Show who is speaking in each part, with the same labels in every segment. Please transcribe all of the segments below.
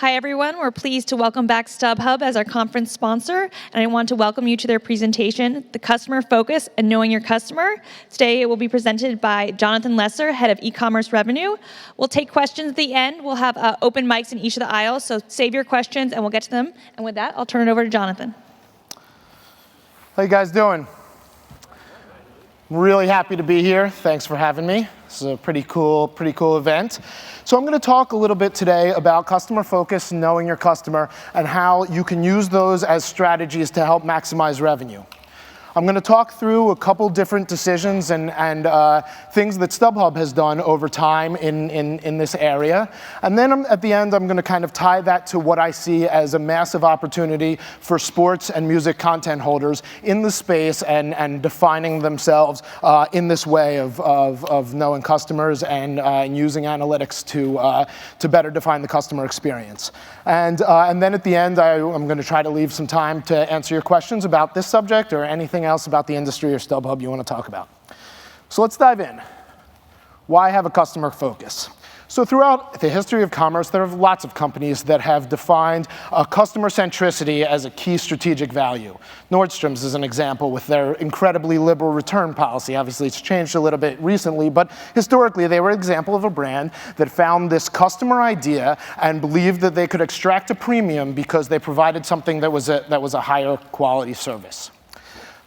Speaker 1: Hi, everyone. We're pleased to welcome back Stubhub as our conference sponsor, and I want to welcome you to their presentation, The Customer Focus and Knowing Your Customer. Today, it will be presented by Jonathan Lesser, Head of E-commerce Revenue. We'll take questions at the end. We'll have open mics in each of the aisles, so save your questions, and we'll get to them. And with that, I'll turn it over to Jonathan.
Speaker 2: How you guys doing? I'm really happy to be here. Thanks for having me. This is a pretty cool event. So I'm going to talk a little bit today about customer focus and knowing your customer and how you can use those as strategies to help maximize revenue. I'm going to talk through a couple different decisions and things that Stubhub has done over time in this area. And then at the end, I'm going to kind of tie that to what I see as a massive opportunity for sports and music content holders in the space and defining themselves in this way of knowing customers and using analytics to better define the customer experience. And then at the end, I'm going to try to leave some time to answer your questions about this subject or anything else about the industry or Stubhub you want to talk about. So let's dive in. Why have a customer focus? So throughout the history of commerce, there are lots of companies that have defined customer centricity as a key strategic value. Nordstrom's is an example with their incredibly liberal return policy. Obviously, it's changed a little bit recently, but historically, they were an example of a brand that found this customer idea and believed that they could extract a premium because they provided something that was a higher quality service.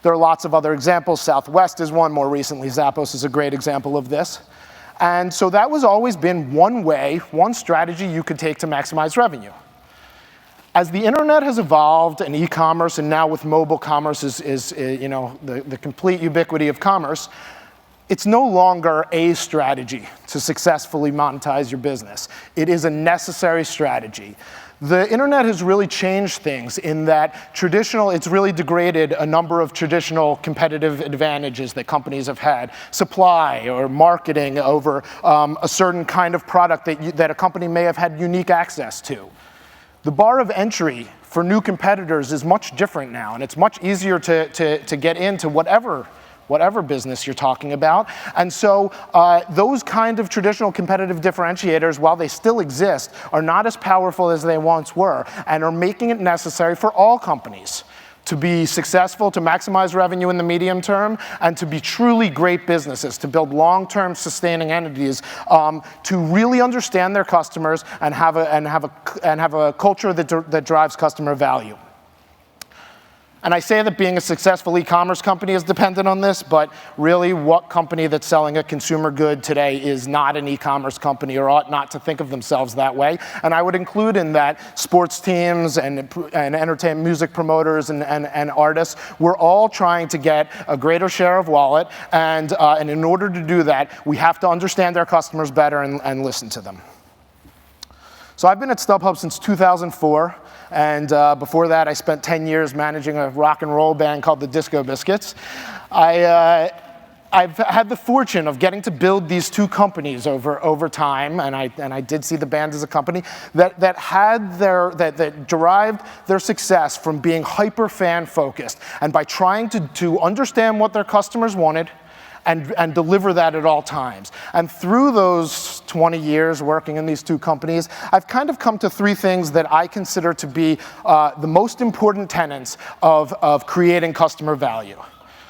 Speaker 2: There are lots of other examples. Southwest is one. More recently, Zappos is a great example of this. And so that was always been one way, one strategy you could take to maximize revenue. As the internet has evolved and e-commerce, and now with mobile commerce is the complete ubiquity of commerce, it's no longer a strategy to successfully monetize your business. It is a necessary strategy. The internet has really changed things in that it's really degraded a number of traditional competitive advantages that companies have had. Supply or marketing over a certain kind of product that a company may have had unique access to. The bar of entry for new competitors is much different now, and it's much easier to get into whatever business you're talking about. And so those kind of traditional competitive differentiators, while they still exist, are not as powerful as they once were and are making it necessary for all companies to be successful, to maximize revenue in the medium term, and to be truly great businesses, to build long-term sustaining entities, to really understand their customers and have a culture that drives customer value. And I say that being a successful e-commerce company is dependent on this, but really what company that's selling a consumer good today is not an e-commerce company or ought not to think of themselves that way. And I would include in that sports teams and entertainment music promoters and artists. We're all trying to get a greater share of wallet, and in order to do that, we have to understand our customers better and listen to them. So I've been at Stubhub since 2004. And before that, I spent 10 years managing a rock and roll band called the Disco Biscuits. I've had the fortune of getting to build these two companies over time, and I did see the band as a company that derived their success from being hyper fan focused, and by trying to understand what their customers wanted and deliver that at all times. And through those 20 years working in these two companies, I've kind of come to three things that I consider to be the most important tenets of creating customer value.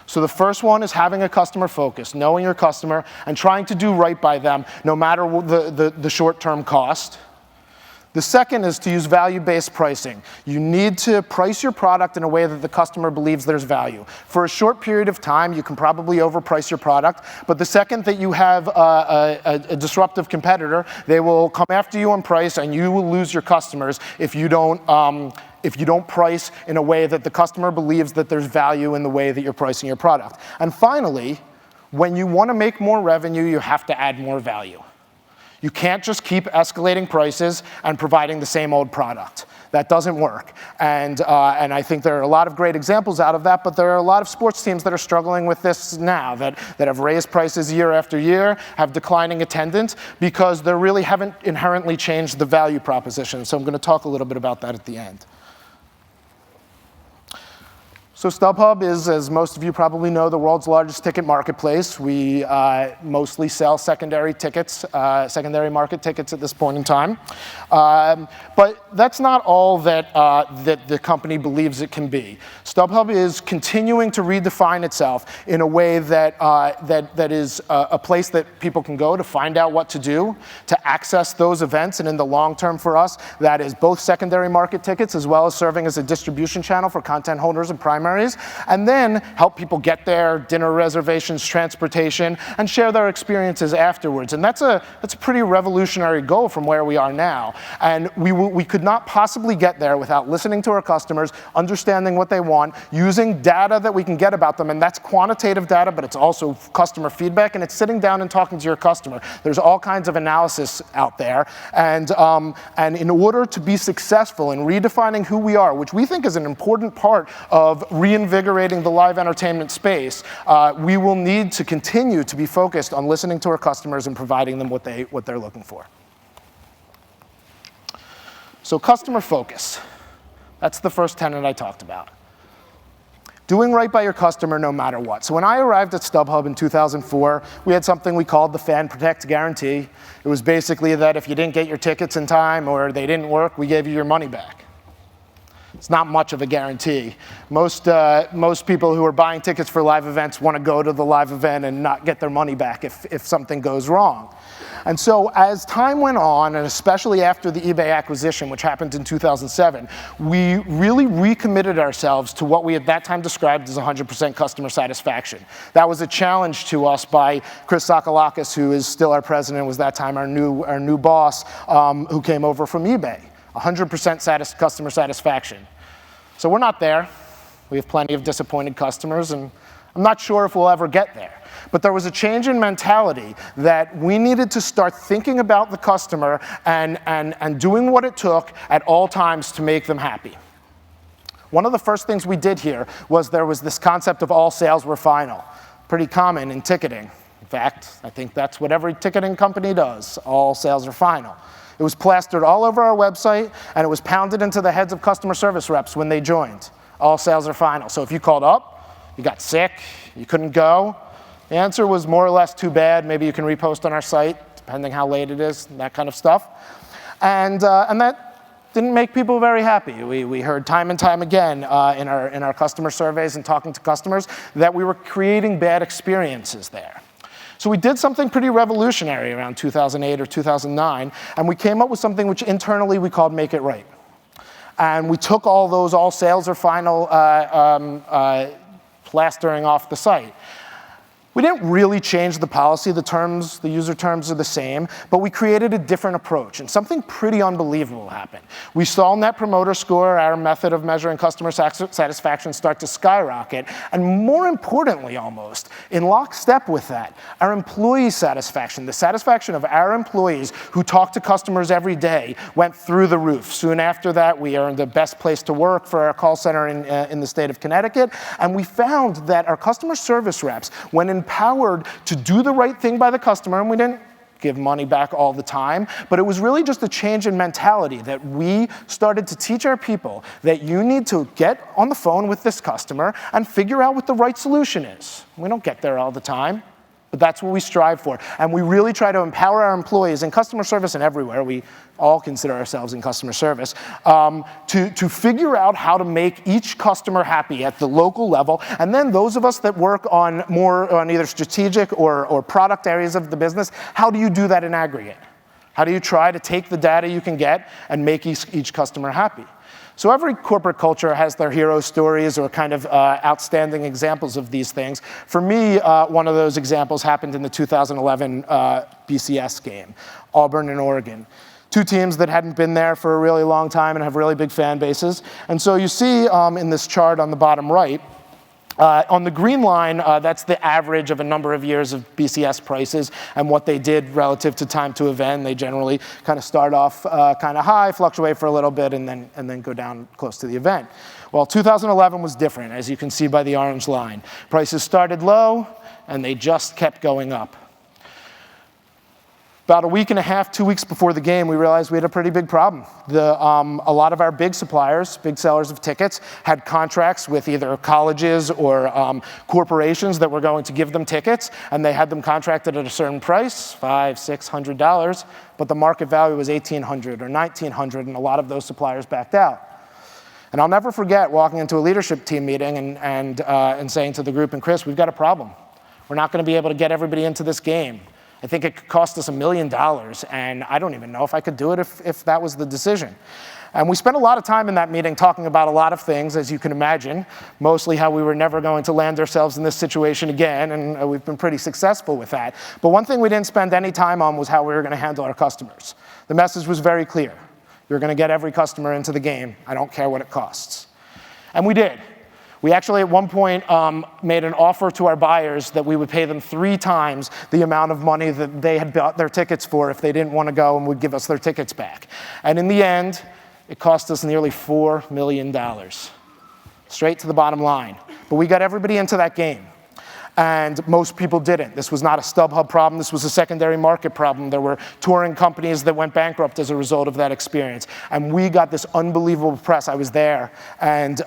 Speaker 2: So the first one is having a customer focus, knowing your customer and trying to do right by them no matter the short-term cost. The second is to use value-based pricing. You need to price your product in a way that the customer believes there's value. For a short period of time, you can probably overprice your product, but the second that you have a disruptive competitor, they will come after you on price, and you will lose your customers if you don't price in a way that the customer believes that there's value in the way that you're pricing your product. And finally, when you want to make more revenue, you have to add more value. You can't just keep escalating prices and providing the same old product. That doesn't work. And I think there are a lot of great examples out of that, but there are a lot of sports teams that are struggling with this now, that have raised prices year after year, have declining attendance, because they really haven't inherently changed the value proposition. So I'm going to talk a little bit about that at the end. So Stubhub is, as most of you probably know, the world's largest ticket marketplace. We mostly sell secondary tickets, secondary market tickets at this point in time. But that's not all that, that the company believes it can be. Stubhub is continuing to redefine itself in a way that, that is a place that people can go to find out what to do, to access those events, and in the long term for us, that is both secondary market tickets as well as serving as a distribution channel for content holders and primaries, and then help people get there, dinner reservations, transportation, and share their experiences afterwards. And that's a pretty revolutionary goal from where we are now. And we could not possibly get there without listening to our customers, understanding what they want, using data that we can get about them, and that's quantitative data, but it's also customer feedback, and it's sitting down and talking to your customer. There's all kinds of analysis out there, and in order to be successful in redefining who we are, which we think is an important part of reinvigorating the live entertainment space, we will need to continue to be focused on listening to our customers and providing them what they're looking for. So customer focus, that's the first tenet I talked about. Doing right by your customer no matter what. So when I arrived at Stubhub in 2004, we had something we called the Fan Protect Guarantee. It was basically that if you didn't get your tickets in time or they didn't work, we gave you your money back. It's not much of a guarantee. Most people who are buying tickets for live events want to go to the live event and not get their money back if something goes wrong. And so as time went on, and especially after the eBay acquisition, which happened in 2007, we really recommitted ourselves to what we at that time described as 100% customer satisfaction. That was a challenge to us by Chris Sakalakis, who is still our president, was that time our new boss, who came over from eBay. 100% customer satisfaction. So we're not there. We have plenty of disappointed customers, and I'm not sure if we'll ever get there. But there was a change in mentality that we needed to start thinking about the customer and doing what it took at all times to make them happy. One of the first things we did here was there was this concept of all sales were final. Pretty common in ticketing. In fact, I think that's what every ticketing company does. All sales are final. It was plastered all over our website, and it was pounded into the heads of customer service reps when they joined. All sales are final. So if you called up, you got sick, you couldn't go, the answer was more or less too bad. Maybe you can repost on our site, depending how late it is, that kind of stuff. And that didn't make people very happy. We heard time and time again in our customer surveys and talking to customers that we were creating bad experiences there. So we did something pretty revolutionary around 2008 or 2009, and we came up with something which internally we called Make It Right. And we took all those all sales are final plastering off the site. We didn't really change the policy. The terms, the user terms are the same, but we created a different approach, and something pretty unbelievable happened. We saw Net Promoter Score, our method of measuring customer satisfaction, start to skyrocket, and more importantly almost, in lockstep with that, our employee satisfaction, the satisfaction of our employees who talk to customers every day, went through the roof. Soon after that, we earned the best place to work for our call center in the state of Connecticut, and we found that our customer service reps, when empowered to do the right thing by the customer, and we didn't give money back all the time, but it was really just a change in mentality that we started to teach our people that you need to get on the phone with this customer and figure out what the right solution is. We don't get there all the time, but that's what we strive for. And we really try to empower our employees in customer service and everywhere. We all consider ourselves in customer service, to figure out how to make each customer happy at the local level. And then those of us that work on either strategic or product areas of the business, how do you do that in aggregate? How do you try to take the data you can get and make each customer happy? So every corporate culture has their hero stories or kind of outstanding examples of these things. For me, one of those examples happened in the 2011 BCS game, Auburn and Oregon. Two teams that hadn't been there for a really long time and have really big fan bases. And so you see in this chart on the bottom right, on the green line, that's the average of a number of years of BCS prices and what they did relative to time to event. They generally kind of start off kind of high, fluctuate for a little bit, and then go down close to the event. Well, 2011 was different, as you can see by the orange line. Prices started low, and they just kept going up. About a week and a half, 2 weeks before the game, we realized we had a pretty big problem. A lot of our big suppliers, big sellers of tickets, had contracts with either colleges or corporations that were going to give them tickets, and they had them contracted at a certain price, $500, $600, but the market value was $1,800 or $1,900, and a lot of those suppliers backed out. And I'll never forget walking into a leadership team meeting and saying to the group, and Chris, we've got a problem. We're not going to be able to get everybody into this game. I think it could cost us $1 million, and I don't even know if I could do it if that was the decision. And we spent a lot of time in that meeting talking about a lot of things, as you can imagine, mostly how we were never going to land ourselves in this situation again, and we've been pretty successful with that. But one thing we didn't spend any time on was how we were going to handle our customers. The message was very clear. You're going to get every customer into the game. I don't care what it costs. And we did. We actually, at one point, made an offer to our buyers that we would pay them 3 times the amount of money that they had bought their tickets for if they didn't want to go and would give us their tickets back. And in the end, it cost us nearly $4 million, straight to the bottom line. But we got everybody into that game. And most people didn't. This was not a Stubhub problem. This was a secondary market problem. There were touring companies that went bankrupt as a result of that experience. And we got this unbelievable press. I was there, and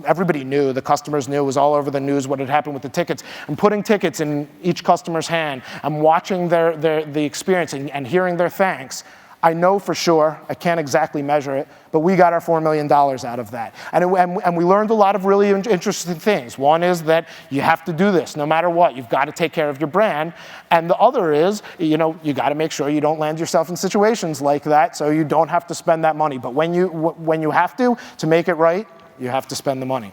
Speaker 2: everybody knew, the customers knew, it was all over the news what had happened with the tickets. And putting tickets in each customer's hand and watching the experience and hearing their thanks, I know for sure, I can't exactly measure it, but we got our $4 million out of that. And we learned a lot of really interesting things. One is that you have to do this no matter what. You've got to take care of your brand. And the other is, you got to make sure you don't land yourself in situations like that so you don't have to spend that money. But when you have to make it right, you have to spend the money.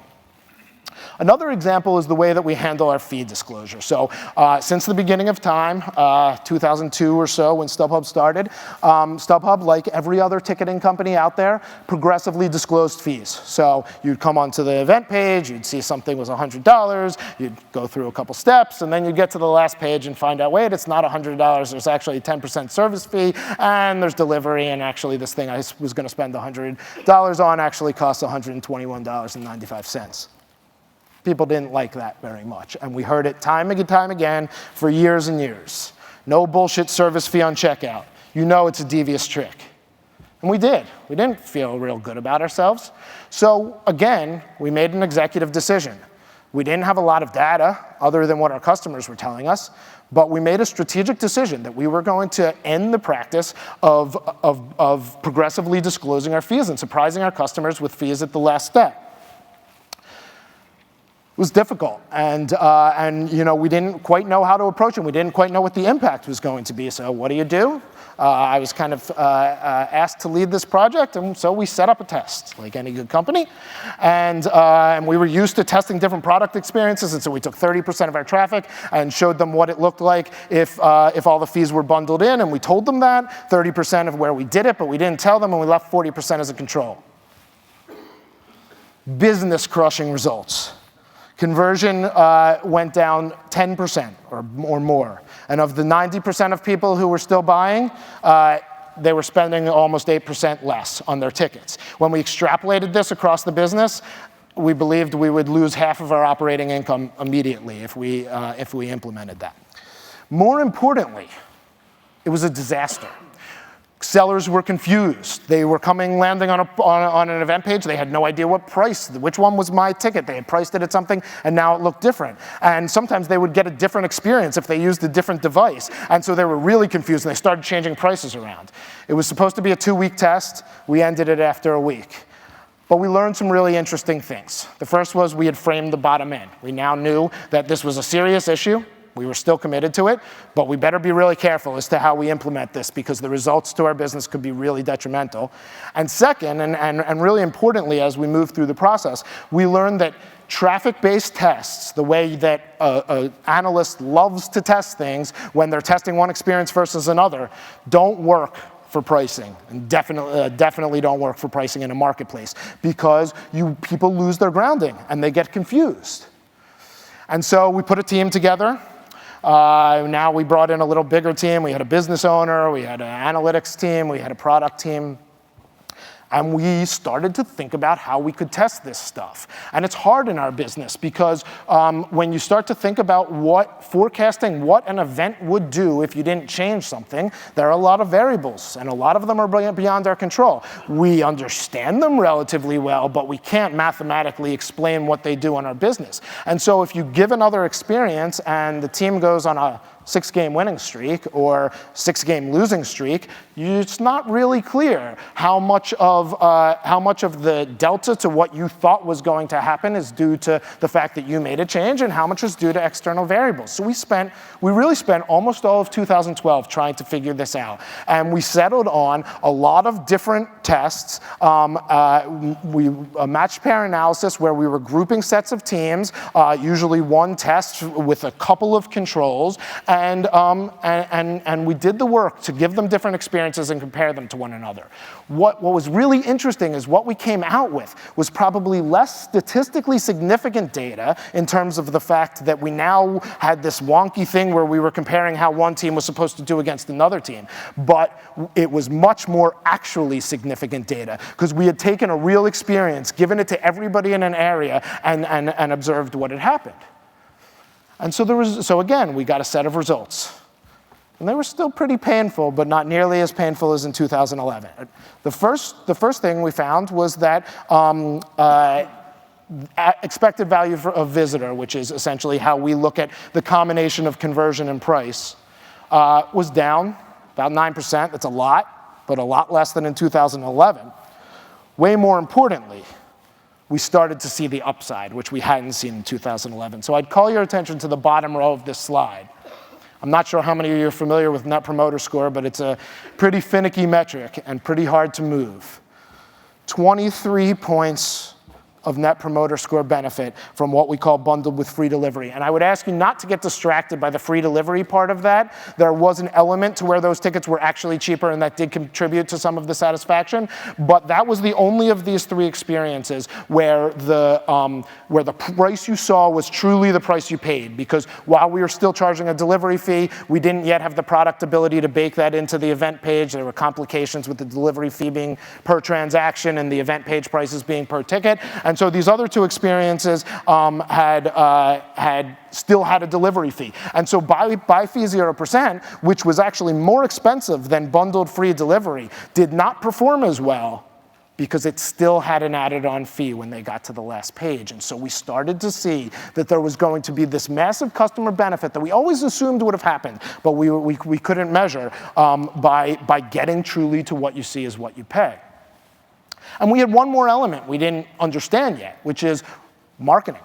Speaker 2: Another example is the way that we handle our fee disclosure. So since the beginning of time, 2002 or so when Stubhub started, Stubhub, like every other ticketing company out there, progressively disclosed fees. So you'd come onto the event page, you'd see something was $100, you'd go through a couple steps, and then you'd get to the last page and find out, wait, it's not $100, there's actually a 10% service fee, and there's delivery, and actually this thing I was going to spend $100 on actually costs $121.95. People didn't like that very much, and we heard it time and time again for years and years. No bullshit service fee on checkout. You know it's a devious trick. And we did. We didn't feel real good about ourselves. So again, we made an executive decision. We didn't have a lot of data other than what our customers were telling us, but we made a strategic decision that we were going to end the practice of progressively disclosing our fees and surprising our customers with fees at the last step. It was difficult, and we didn't quite know how to approach it. We didn't quite know what the impact was going to be. So what do? I was kind of asked to lead this project, and so we set up a test, like any good company. And we were used to testing different product experiences, and so we took 30% of our traffic and showed them what it looked like if all the fees were bundled in, and we told them that, 30% of where we did it, but we didn't tell them, and we left 40% as a control. Business-crushing results. Conversion went down 10% or more. And of the 90% of people who were still buying, they were spending almost 8% less on their tickets. When we extrapolated this across the business, we believed we would lose half of our operating income immediately if we implemented that. More importantly, it was a disaster. Sellers were confused. They were landing on an event page. They had no idea which one was my ticket. They had priced it at something, and now it looked different. And sometimes they would get a different experience if they used a different device. And so they were really confused, and they started changing prices around. It was supposed to be a 2-week test. We ended it after a week. But we learned some really interesting things. The first was we had framed the bottom end. We now knew that this was a serious issue. We were still committed to it, but we better be really careful as to how we implement this because the results to our business could be really detrimental. And second, and really importantly as we move through the process, we learned that traffic-based tests, the way that an analyst loves to test things when they're testing one experience versus another, don't work for pricing, and definitely don't work for pricing in a marketplace because people lose their grounding and they get confused. And so we put a team together. Now we brought in a little bigger team. We had a business owner, we had an analytics team, we had a product team. And we started to think about how we could test this stuff. And it's hard in our business because when you start to think about forecasting what an event would do if you didn't change something, there are a lot of variables, and a lot of them are beyond our control. We understand them relatively well, but we can't mathematically explain what they do in our business. And so if you give another experience and the team goes on a 6-game winning streak or 6-game losing streak, it's not really clear how much of the delta to what you thought was going to happen is due to the fact that you made a change and how much is due to external variables. So we really spent almost all of 2012 trying to figure this out. And we settled on a lot of different tests. A matched pair analysis where we were grouping sets of teams, usually one test with a couple of controls, and we did the work to give them different experiences and compare them to one another. What was really interesting is what we came out with was probably less statistically significant data in terms of the fact that we now had this wonky thing where we were comparing how one team was supposed to do against another team. But it was much more actually significant data because we had taken a real experience, given it to everybody in an area, and observed what had happened. And so again, we got a set of results. And they were still pretty painful, but not nearly as painful as in 2011. The first thing we found was that expected value of visitor, which is essentially how we look at the combination of conversion and price, was down about 9%. That's a lot, but a lot less than in 2011. Way more importantly, we started to see the upside, which we hadn't seen in 2011. So I'd call your attention to the bottom row of this slide. I'm not sure how many of you are familiar with Net Promoter Score, but it's a pretty finicky metric and pretty hard to move. 23 points of Net Promoter Score benefit from what we call bundled with free delivery. And I would ask you not to get distracted by the free delivery part of that. There was an element to where those tickets were actually cheaper, and that did contribute to some of the satisfaction. But that was the only of these 3 experiences where the price you saw was truly the price you paid. Because while we were still charging a delivery fee, we didn't yet have the product ability to bake that into the event page. There were complications with the delivery fee being per transaction and the event page prices being per ticket. And so these other 2 experiences had still had a delivery fee. And so buy fee 0%, which was actually more expensive than bundled free delivery, did not perform as well because it still had an added on fee when they got to the last page. And so we started to see that there was going to be this massive customer benefit that we always assumed would have happened, but we couldn't measure by getting truly to what you see is what you pay. And we had one more element we didn't understand yet, which is marketing.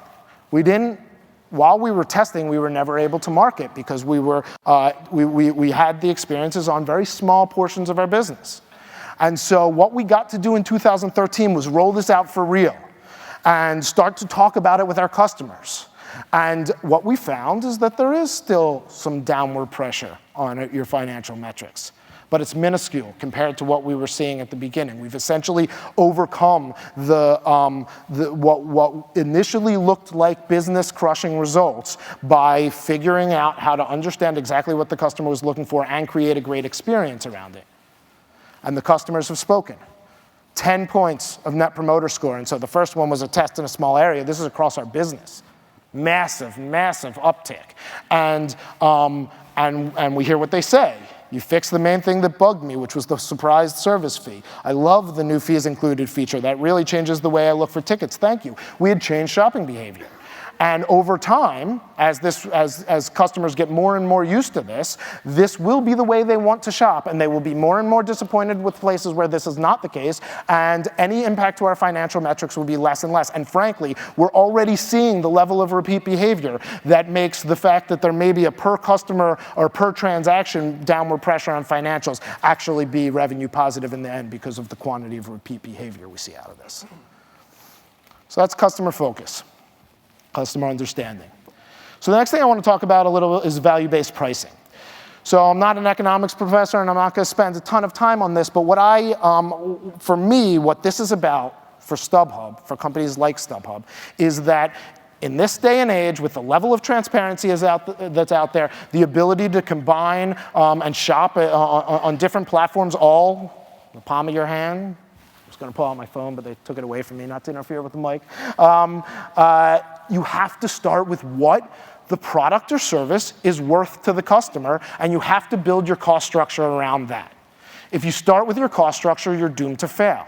Speaker 2: While we were testing, we were never able to market because we had the experiences on very small portions of our business. And so what we got to do in 2013 was roll this out for real and start to talk about it with our customers. And what we found is that there is still some downward pressure on your financial metrics, but it's minuscule compared to what we were seeing at the beginning. We've essentially overcome what initially looked like business-crushing results by figuring out how to understand exactly what the customer was looking for and create a great experience around it. And the customers have spoken. 10 points of Net Promoter Score, and so the first one was a test in a small area. This is across our business. Massive, massive uptick. And we hear what they say. You fixed the main thing that bugged me, which was the surprise service fee. I love the new fees included feature. That really changes the way I look for tickets. Thank you. We had changed shopping behavior. And over time, as customers get more and more used to this will be the way they want to shop, and they will be more and more disappointed with places where this is not the case, and any impact to our financial metrics will be less and less. And frankly, we're already seeing the level of repeat behavior that makes the fact that there may be a per customer or per transaction downward pressure on financials actually be revenue positive in the end because of the quantity of repeat behavior we see out of this. So that's customer focus. Customer understanding. So the next thing I want to talk about a little is value-based pricing. So I'm not an economics professor, and I'm not going to spend a ton of time on this, but for me, what this is about for Stubhub, for companies like Stubhub, is that in this day and age, with the level of transparency that's out there, the ability to combine and shop on different platforms all in the palm of your hand, was going to pull out my phone, but they took it away from me, not to interfere with the mic. You have to start with what the product or service is worth to the customer, and you have to build your cost structure around that. If you start with your cost structure, you're doomed to fail.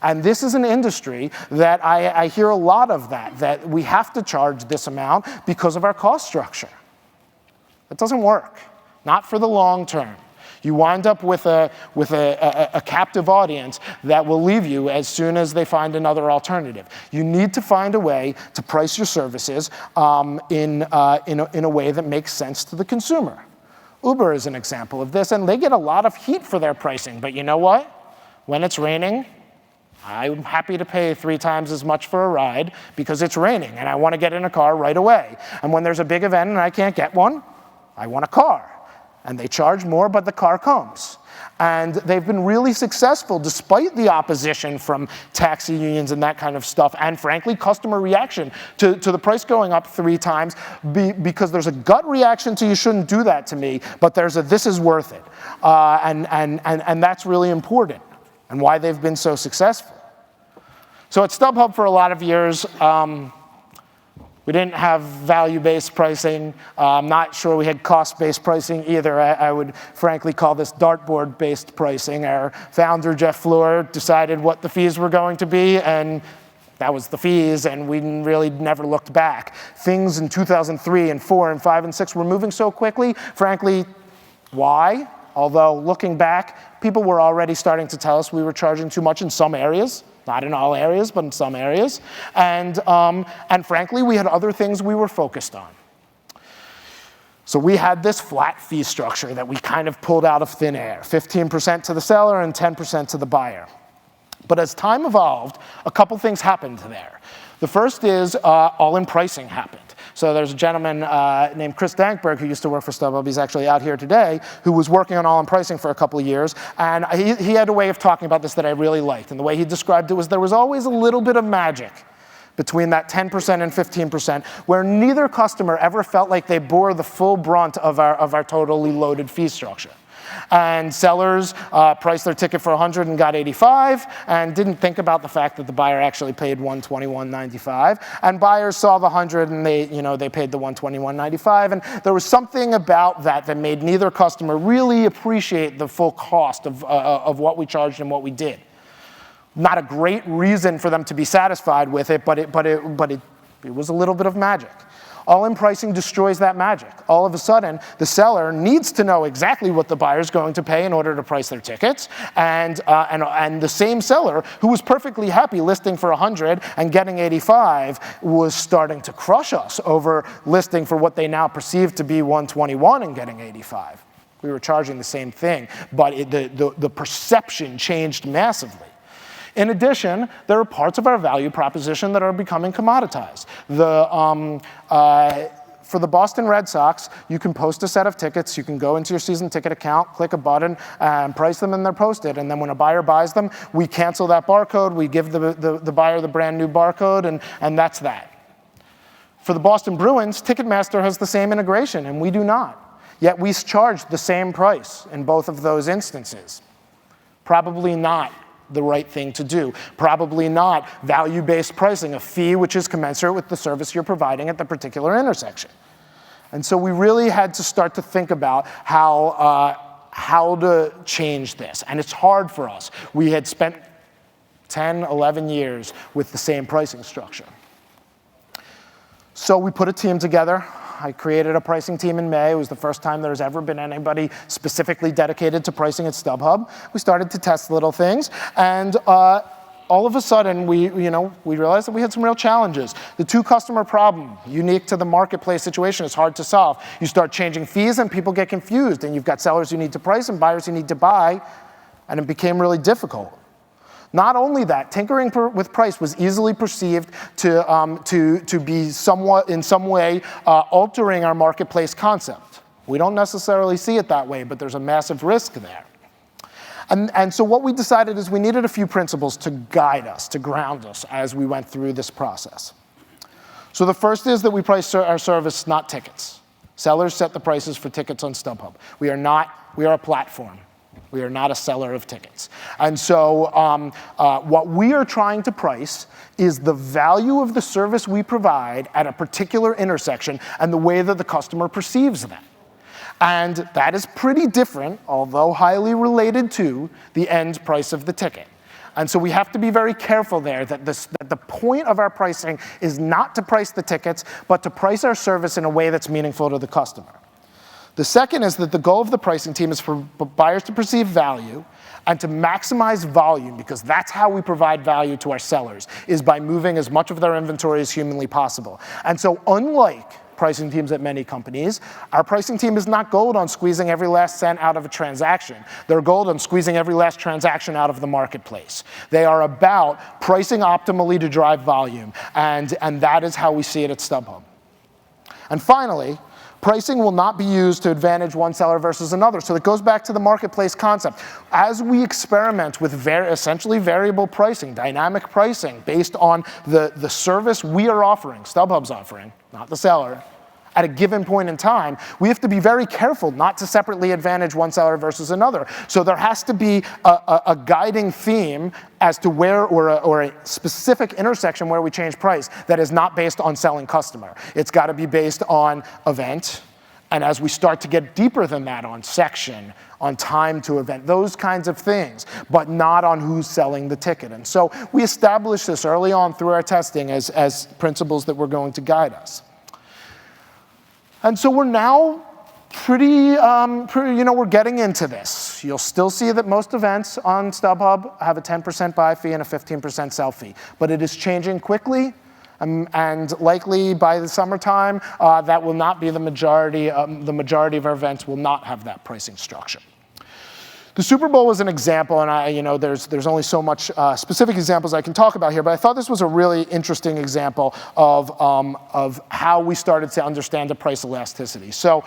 Speaker 2: And this is an industry that I hear a lot of that we have to charge this amount because of our cost structure. That doesn't work, not for the long term. You wind up with a captive audience that will leave you as soon as they find another alternative. You need to find a way to price your services in a way that makes sense to the consumer. Uber is an example of this, and they get a lot of heat for their pricing. But you know what? When it's raining, I'm happy to pay 3 times as much for a ride because it's raining, and I want to get in a car right away. And when there's a big event and I can't get one, I want a car. And they charge more, but the car comes. And they've been really successful despite the opposition from taxi unions and that kind of stuff, and frankly, customer reaction to the price going up 3 times because there's a gut reaction to you shouldn't do that to me, but there's a this is worth it. And that's really important and why they've been so successful. So at Stubhub for a lot of years, we didn't have value-based pricing. I'm not sure we had cost-based pricing either. I would frankly call this dartboard-based pricing. Our founder, Jeff Fleur, decided what the fees were going to be, and that was the fees, and we really never looked back. Things in 2003 and 4 and 5 and 6 were moving so quickly. Frankly, why? Although looking back, people were already starting to tell us we were charging too much in some areas. Not in all areas, but in some areas. And frankly, we had other things we were focused on. So we had this flat fee structure that we kind of pulled out of thin air, 15% to the seller and 10% to the buyer. But as time evolved, a couple things happened there. The first is all-in pricing happened. So there's a gentleman named Chris Dankberg who used to work for Stubhub. He's actually out here today, who was working on all-in pricing for a couple of years. And he had a way of talking about this that I really liked. And the way he described it was there was always a little bit of magic between that 10% and 15%, where neither customer ever felt like they bore the full brunt of our totally loaded fee structure. And sellers priced their ticket for $100 and got $85, and didn't think about the fact that the buyer actually paid $121.95. And buyers saw the $100 and they paid the $121.95. And there was something about that made neither customer really appreciate the full cost of what we charged and what we did. Not a great reason for them to be satisfied with it, but it was a little bit of magic. All-in pricing destroys that magic. All of a sudden, the seller needs to know exactly what the buyer's going to pay in order to price their tickets, and the same seller who was perfectly happy listing for $100 and getting $85 was starting to crush us over listing for what they now perceive to be $121 and getting $85. We were charging the same thing, but the perception changed massively. In addition, there are parts of our value proposition that are becoming commoditized. For the Boston Red Sox, you can post a set of tickets. You can go into your season ticket account, click a button, and price them, and they're posted. And then when a buyer buys them, we cancel that barcode. We give the buyer the brand new barcode, and that's that. For the Boston Bruins, Ticketmaster has the same integration, and we do not. Yet we charge the same price in both of those instances. Probably not the right thing to do. Probably not value-based pricing, a fee which is commensurate with the service you're providing at the particular intersection. And so we really had to start to think about how to change this. And it's hard for us. We had spent 10, 11 years with the same pricing structure. So we put a team together. I created a pricing team in May. It was the first time there's ever been anybody specifically dedicated to pricing at Stubhub. We started to test little things, and all of a sudden, we realized that we had some real challenges. The two-customer problem, unique to the marketplace situation, is hard to solve. You start changing fees, and people get confused, and you've got sellers who need to price and buyers who need to buy, and it became really difficult. Not only that, tinkering with price was easily perceived to be somewhat, in some way, altering our marketplace concept. We don't necessarily see it that way, but there's a massive risk there. And so what we decided is we needed a few principles to guide us, to ground us as we went through this process. So the first is that we price our service, not tickets. Sellers set the prices for tickets on Stubhub. We are a platform. We are not a seller of tickets. And so what we are trying to price is the value of the service we provide at a particular intersection and the way that the customer perceives that. And that is pretty different, although highly related to the end price of the ticket. And so we have to be very careful there that the point of our pricing is not to price the tickets, but to price our service in a way that's meaningful to the customer. The second is that the goal of the pricing team is for buyers to perceive value and to maximize volume, because that's how we provide value to our sellers, is by moving as much of their inventory as humanly possible. And so unlike pricing teams at many companies, our pricing team is not gold on squeezing every last cent out of a transaction. They're gold on squeezing every last transaction out of the marketplace. They are about pricing optimally to drive volume, and that is how we see it at Stubhub. And finally, pricing will not be used to advantage one seller versus another. So it goes back to the marketplace concept. As we experiment with essentially variable pricing, dynamic pricing, based on the service we are offering, Stubhub's offering, not the seller, at a given point in time, we have to be very careful not to separately advantage one seller versus another. So there has to be a guiding theme as to where, or a specific intersection where we change price that is not based on selling customer. It's got to be based on event, and as we start to get deeper than that, on section, on time to event, those kinds of things, but not on who's selling the ticket. And so we established this early on through our testing as principles that were going to guide us. And so we're now we're getting into this. You'll still see that most events on Stubhub have a 10% buy fee and a 15% sell fee, but it is changing quickly, and likely by the summertime, that will not be the majority. The majority of our events will not have that pricing structure. The Super Bowl was an example, and there's only so much specific examples I can talk about here, but I thought this was a really interesting example of how we started to understand the price elasticity. So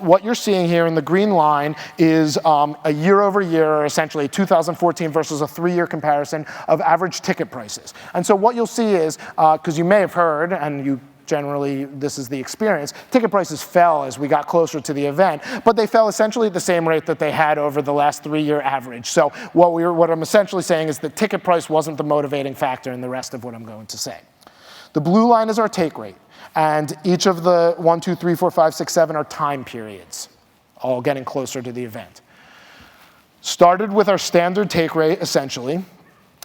Speaker 2: what you're seeing here in the green line is a year over year, essentially 2014 versus a 3-year comparison of average ticket prices. And so what you'll see is, because you may have heard, and you generally, this is the experience, ticket prices fell as we got closer to the event, but they fell essentially at the same rate that they had over the last 3-year average. So what I'm essentially saying is the ticket price wasn't the motivating factor in the rest of what I'm going to say. The blue line is our take rate, and each of the 1, 2, 3, 4, 5, 6, 7 are time periods, all getting closer to the event. Started with our standard take rate, essentially,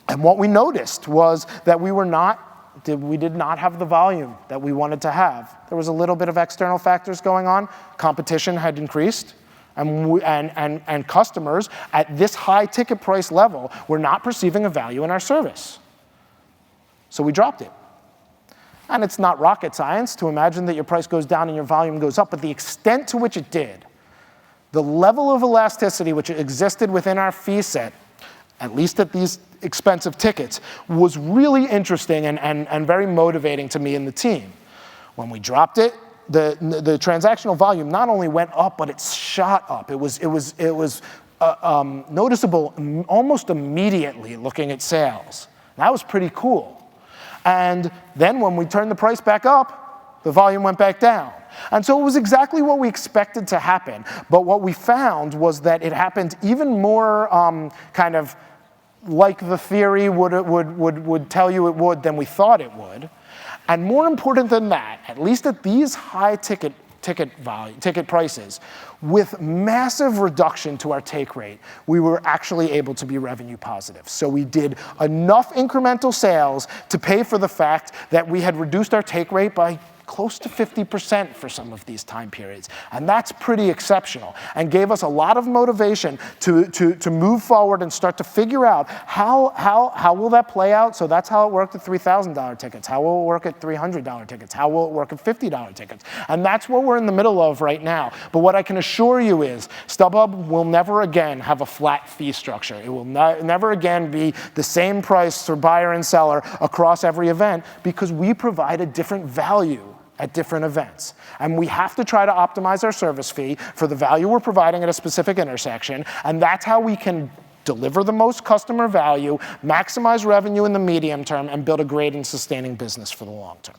Speaker 2: and what we noticed was that we did not have the volume that we wanted to have. There was a little bit of external factors going on. Competition had increased, and customers at this high ticket price level were not perceiving a value in our service. So we dropped it. And it's not rocket science to imagine that your price goes down and your volume goes up, but the extent to which it did, the level of elasticity which existed within our fee set, at least at these expensive tickets, was really interesting and very motivating to me and the team. When we dropped it, the transactional volume not only went up, but it shot up. It was noticeable almost immediately looking at sales. That was pretty cool. And then when we turned the price back up, the volume went back down. And so it was exactly what we expected to happen. But what we found was that it happened even more kind of like the theory would tell you it would than we thought it would. And more important than that, at least at these high ticket prices, with massive reduction to our take rate, we were actually able to be revenue positive. So we did enough incremental sales to pay for the fact that we had reduced our take rate by close to 50% for some of these time periods. And that's pretty exceptional and gave us a lot of motivation to move forward and start to figure out how will that play out. So that's how it worked at $3,000 tickets. How will it work at $300 tickets? How will it work at $50 tickets? And that's what we're in the middle of right now. But what I can assure you is Stubhub will never again have a flat fee structure. It will never again be the same price for buyer and seller across every event, because we provide a different value at different events. And we have to try to optimize our service fee for the value we're providing at a specific intersection, and that's how we can deliver the most customer value, maximize revenue in the medium term, and build a great and sustaining business for the long term.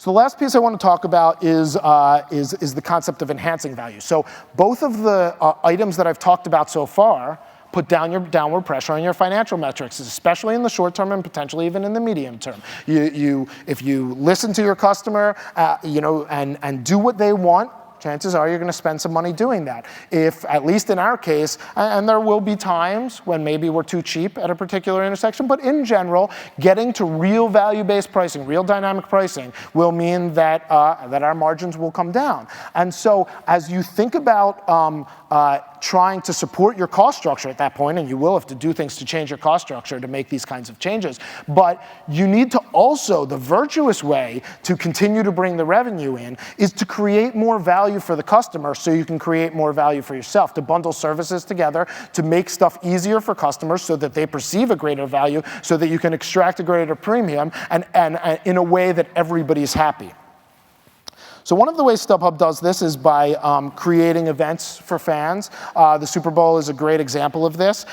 Speaker 2: So the last piece I want to talk about is the concept of enhancing value. So both of the items that I've talked about so far put down your downward pressure on your financial metrics, especially in the short term and potentially even in the medium term. If you listen to your customer, and do what they want, chances are you're going to spend some money doing that. If, at least in our case, and there will be times when maybe we're too cheap at a particular intersection, but in general, getting to real value-based pricing, real dynamic pricing, will mean that our margins will come down. And so as you think about trying to support your cost structure at that point, and you will have to do things to change your cost structure to make these kinds of changes, but you need to also, the virtuous way to continue to bring the revenue in is to create more value for the customer so you can create more value for yourself, to bundle services together, to make stuff easier for customers so that they perceive a greater value, so that you can extract a greater premium, and in a way that everybody's happy. So one of the ways Stubhub does this is by creating events for fans. The Super Bowl is a great example of this.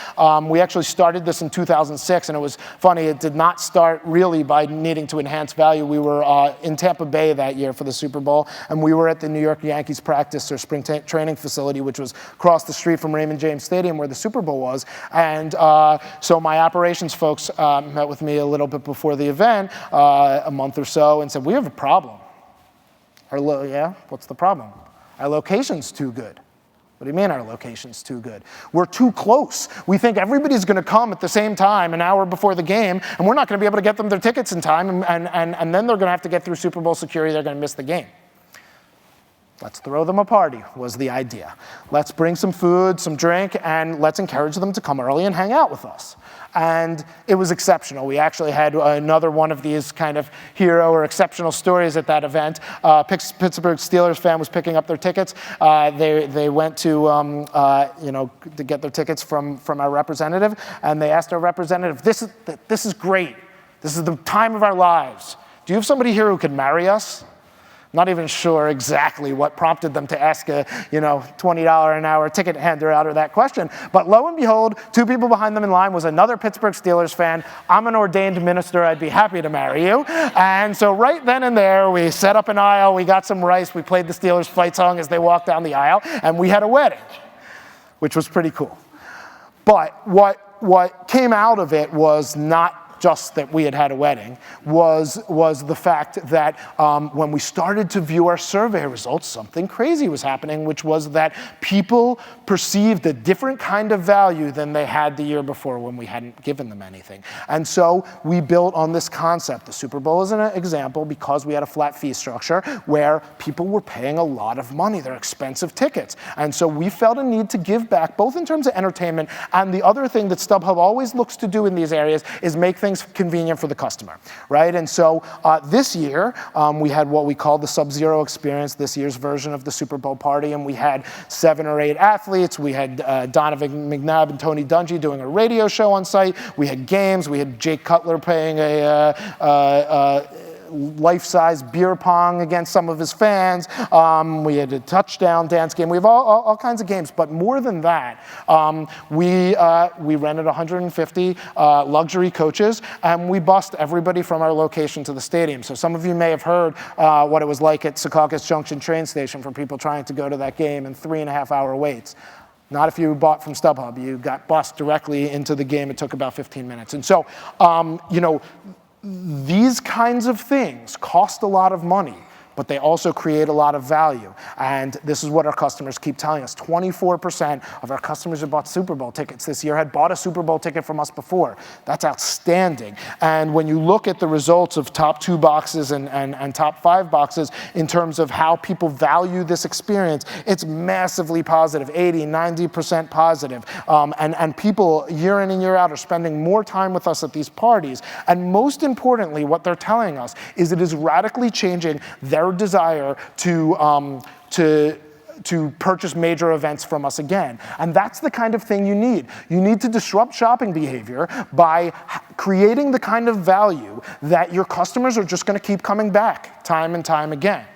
Speaker 2: We actually started this in 2006, and it was funny, it did not start really by needing to enhance value. We were in Tampa Bay that year for the Super Bowl, and we were at the New York Yankees practice or spring training facility, which was across the street from Raymond James Stadium where the Super Bowl was. And so my operations folks met with me a little bit before the event, a month or so, and said, we have a problem. Yeah, what's the problem? Our location's too good. What do you mean our location's too good? We're too close. We think everybody's going to come at the same time an hour before the game, and we're not going to be able to get them their tickets in time, and then they're going to have to get through Super Bowl security. They're going to miss the game. Let's throw them a party, was the idea. Let's bring some food, some drink, and let's encourage them to come early and hang out with us. And it was exceptional. We actually had another one of these kind of hero or exceptional stories at that event. Pittsburgh Steelers fan was picking up their tickets. They went to get their tickets from our representative, and they asked our representative, this is great. This is the time of our lives. Do you have somebody here who could marry us? Not even sure exactly what prompted them to ask a $20 an hour ticket hander out of that question. But lo and behold, two people behind them in line was another Pittsburgh Steelers fan. I'm an ordained minister. I'd be happy to marry you. And so right then and there, we set up an aisle. We got some rice. We played the Steelers fight song as they walked down the aisle. And we had a wedding, which was pretty cool. But what came out of it was not just that we had a wedding, was the fact that when we started to view our survey results, something crazy was happening, which was that people perceived a different kind of value than they had the year before when we hadn't given them anything. And so we built on this concept. The Super Bowl is an example because we had a flat fee structure where people were paying a lot of money. They're expensive tickets. And so we felt a need to give back, both in terms of entertainment, and the other thing that Stubhub always looks to do in these areas is make things convenient for the customer, right? And so this year, we had what we called the Sub-Zero Experience, this year's version of the Super Bowl party, and we had 7 or 8 athletes. We had Donovan McNabb and Tony Dungy doing a radio show on site. We had games. We had Jake Cutler playing a life-size beer pong against some of his fans. We had a touchdown dance game. We have all kinds of games. But more than that, we rented 150 luxury coaches, and we bussed everybody from our location to the stadium. So some of you may have heard what it was like at Secaucus Junction train station for people trying to go to that game in 3.5-hour waits. Not if you bought from Stubhub. You got bussed directly into the game. It took about 15 minutes. And so, these kinds of things cost a lot of money, but they also create a lot of value. And this is what our customers keep telling us. 24% of our customers who bought Super Bowl tickets this year had bought a Super Bowl ticket from us before. That's outstanding. And when you look at the results of top 2 boxes and top 5 boxes in terms of how people value this experience, it's massively positive, 80, 90% positive. And people year in and year out are spending more time with us at these parties. And most importantly, what they're telling us is it is radically changing their desire to purchase major events from us again. And that's the kind of thing you need. You need to disrupt shopping behavior by creating the kind of value that your customers are just going to keep coming back time and time again.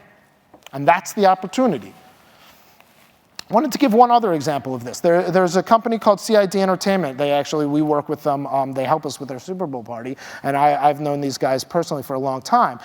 Speaker 2: And that's the opportunity. I wanted to give one other example of this. There's a company called CID Entertainment. We work with them. They help us with their Super Bowl party, and I've known these guys personally for a long time.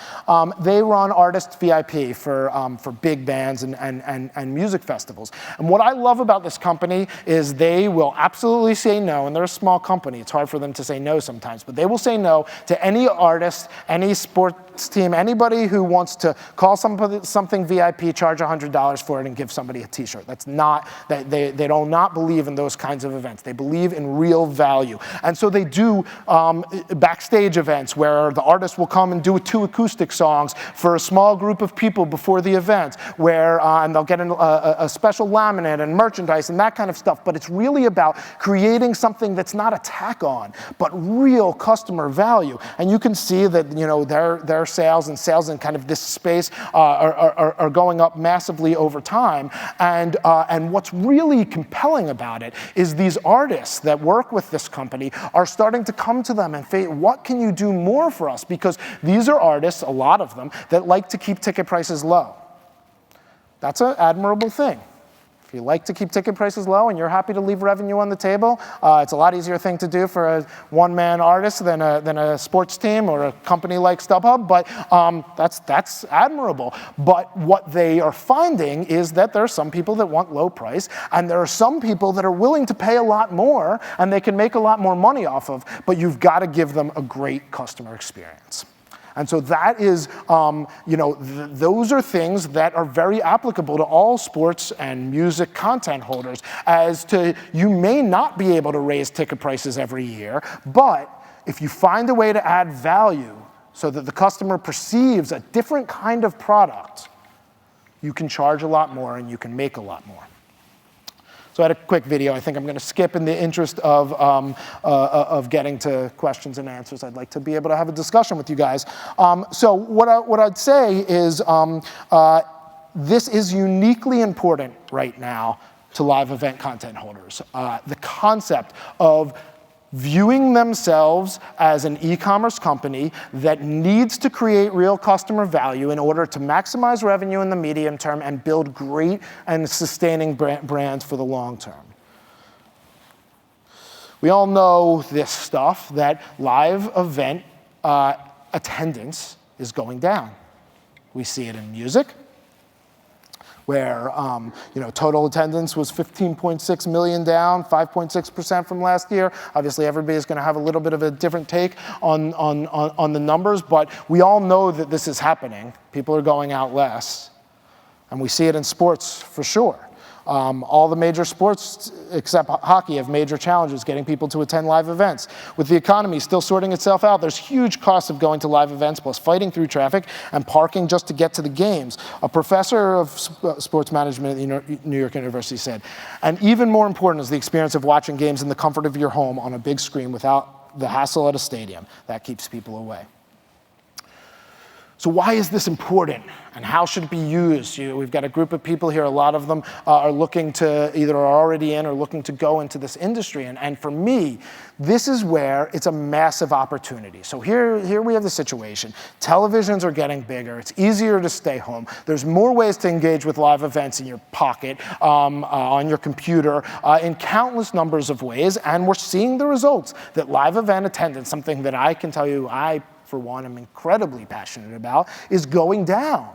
Speaker 2: They run artist VIP for big bands and music festivals. And what I love about this company is they will absolutely say no, and they're a small company. It's hard for them to say no sometimes, but they will say no to any artist, any sports team, anybody who wants to call something VIP, charge $100 for it, and give somebody a T-shirt. That's not, they do not believe in those kinds of events. They believe in real value. And so they do backstage events where the artist will come and do 2 acoustic songs for a small group of people before the event, and they'll get a special laminate and merchandise and that kind of stuff. But it's really about creating something that's not a tack on, but real customer value. And you can see that their sales in kind of this space are going up massively over time. And what's really compelling about it is these artists that work with this company are starting to come to them and say, what can you do more for us? Because these are artists, a lot of them, that like to keep ticket prices low. That's an admirable thing. If you like to keep ticket prices low and you're happy to leave revenue on the table, it's a lot easier thing to do for a one-man artist than a sports team or a company like Stubhub, but that's admirable. But what they are finding is that there are some people that want low price, and there are some people that are willing to pay a lot more, and they can make a lot more money off of, but you've got to give them a great customer experience. And so that is, those are things that are very applicable to all sports and music content holders, as to you may not be able to raise ticket prices every year, but if you find a way to add value so that the customer perceives a different kind of product, you can charge a lot more and you can make a lot more. So I had a quick video. I think I'm going to skip in the interest of getting to questions and answers. I'd like to be able to have a discussion with you guys. So what I'd say is this is uniquely important right now to live event content holders. The concept of viewing themselves as an e-commerce company that needs to create real customer value in order to maximize revenue in the medium term and build great and sustaining brands for the long term. We all know this stuff, that live event attendance is going down. We see it in music, where total attendance was 15.6 million down, 5.6% from last year. Obviously, everybody's going to have a little bit of a different take on the numbers, but we all know that this is happening. People are going out less, and we see it in sports for sure. All the major sports, except hockey, have major challenges getting people to attend live events. With the economy still sorting itself out, there's huge costs of going to live events, plus fighting through traffic and parking just to get to the games. A professor of sports management at New York University said, and even more important is the experience of watching games in the comfort of your home on a big screen without the hassle at a stadium. That keeps people away. So why is this important, and how should it be used? We've got a group of people here. A lot of them are looking to, either are already in or looking to go into this industry. And for me, this is where it's a massive opportunity. So here we have the situation. Televisions are getting bigger. It's easier to stay home. There's more ways to engage with live events in your pocket, on your computer, in countless numbers of ways. And we're seeing the results that live event attendance, something that I can tell you for one, I'm incredibly passionate about, is going down.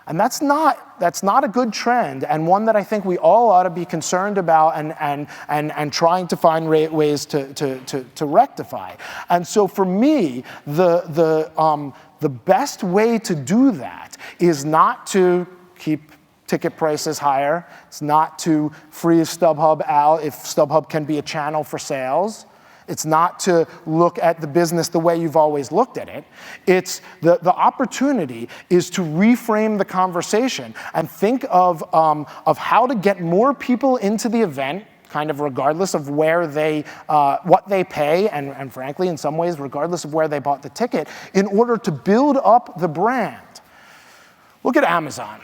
Speaker 2: And that's not a good trend, and one that I think we all ought to be concerned about and trying to find ways to rectify. And so for me, the best way to do that is not to keep ticket prices higher. It's not to freeze StubHub out if StubHub can be a channel for sales. It's not to look at the business the way you've always looked at it. It's the opportunity is to reframe the conversation and think of how to get more people into the event, kind of regardless of where what they pay, and frankly, in some ways, regardless of where they bought the ticket, in order to build up the brand. Look at Amazon.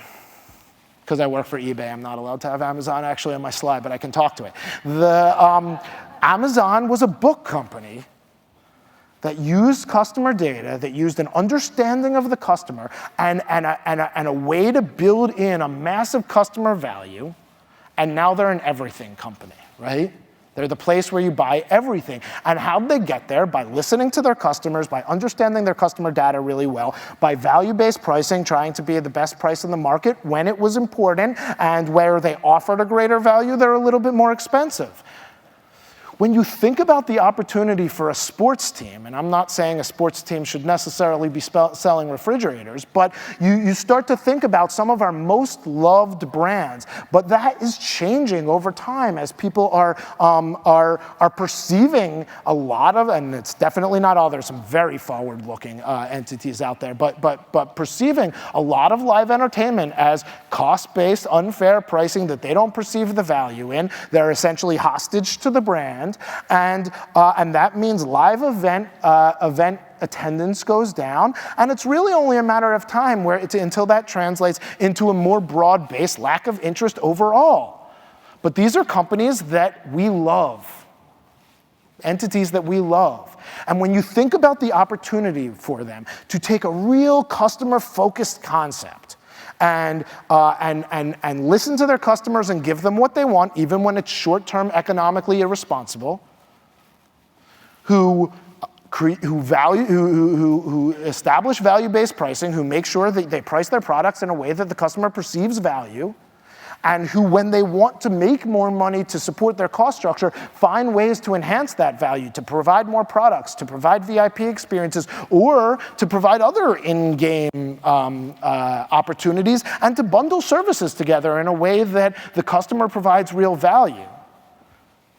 Speaker 2: Because I work for eBay, I'm not allowed to have Amazon actually on my slide, but I can talk to it. Amazon was a book company that used customer data, that used an understanding of the customer and a way to build in a massive customer value and now they're an everything company, right? They're the place where you buy everything. And how'd they get there? By listening to their customers, by understanding their customer data really well, by value-based pricing, trying to be the best price in the market when it was important, and where they offered a greater value, they're a little bit more expensive. When you think about the opportunity for a sports team, and I'm not saying a sports team should necessarily be selling refrigerators, but you start to think about some of our most loved brands, but that is changing over time as people are perceiving a lot of, and it's definitely not all, there's some very forward-looking entities out there, but perceiving a lot of live entertainment as cost-based, unfair pricing that they don't perceive the value in. They're essentially hostage to the brand. And that means live event attendance goes down, and it's really only a matter of time until that translates into a more broad-based lack of interest overall. But these are companies that we love, entities that we love. And when you think about the opportunity for them to take a real customer-focused concept and listen to their customers and give them what they want, even when it's short-term economically irresponsible, who establish value-based pricing, who make sure that they price their products in a way that the customer perceives value, and who, when they want to make more money to support their cost structure, find ways to enhance that value, to provide more products, to provide VIP experiences, or to provide other in-game opportunities, and to bundle services together in a way that the customer provides real value.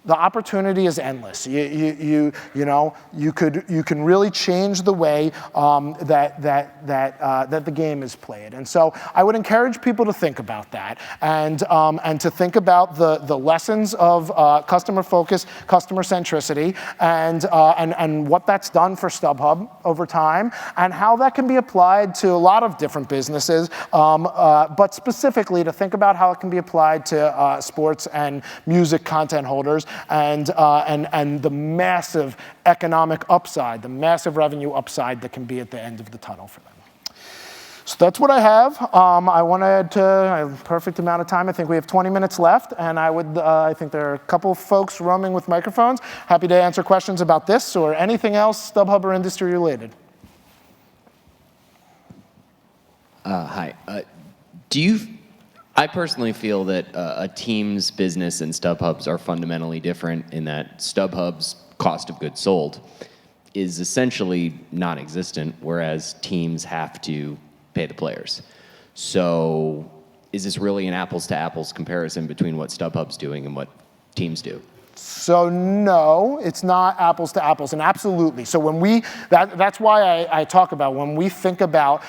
Speaker 2: The opportunity is endless. You can really change the way that the game is played. And so I would encourage people to think about that and to think about the lessons of customer focus, customer centricity, and what that's done for Stubhub over time, and how that can be applied to a lot of different businesses, but specifically to think about how it can be applied to sports and music content holders, and the massive economic upside, the massive revenue upside that can be at the end of the tunnel for them. So that's what I have. I wanted to, I have a perfect amount of time. I think we have 20 minutes left, and I think there are a couple folks roaming with microphones. Happy to answer questions about this or anything else Stubhub or industry related.
Speaker 3: Hi. I personally feel that a team's business and Stubhub's are fundamentally different in that Stubhub's cost of goods sold is essentially non-existent, whereas teams have to pay the players. So is this really an apples-to-apples comparison between what Stubhub's doing and what teams do?
Speaker 2: So no, it's not apples to apples, and absolutely. So when that's why I talk about when we think about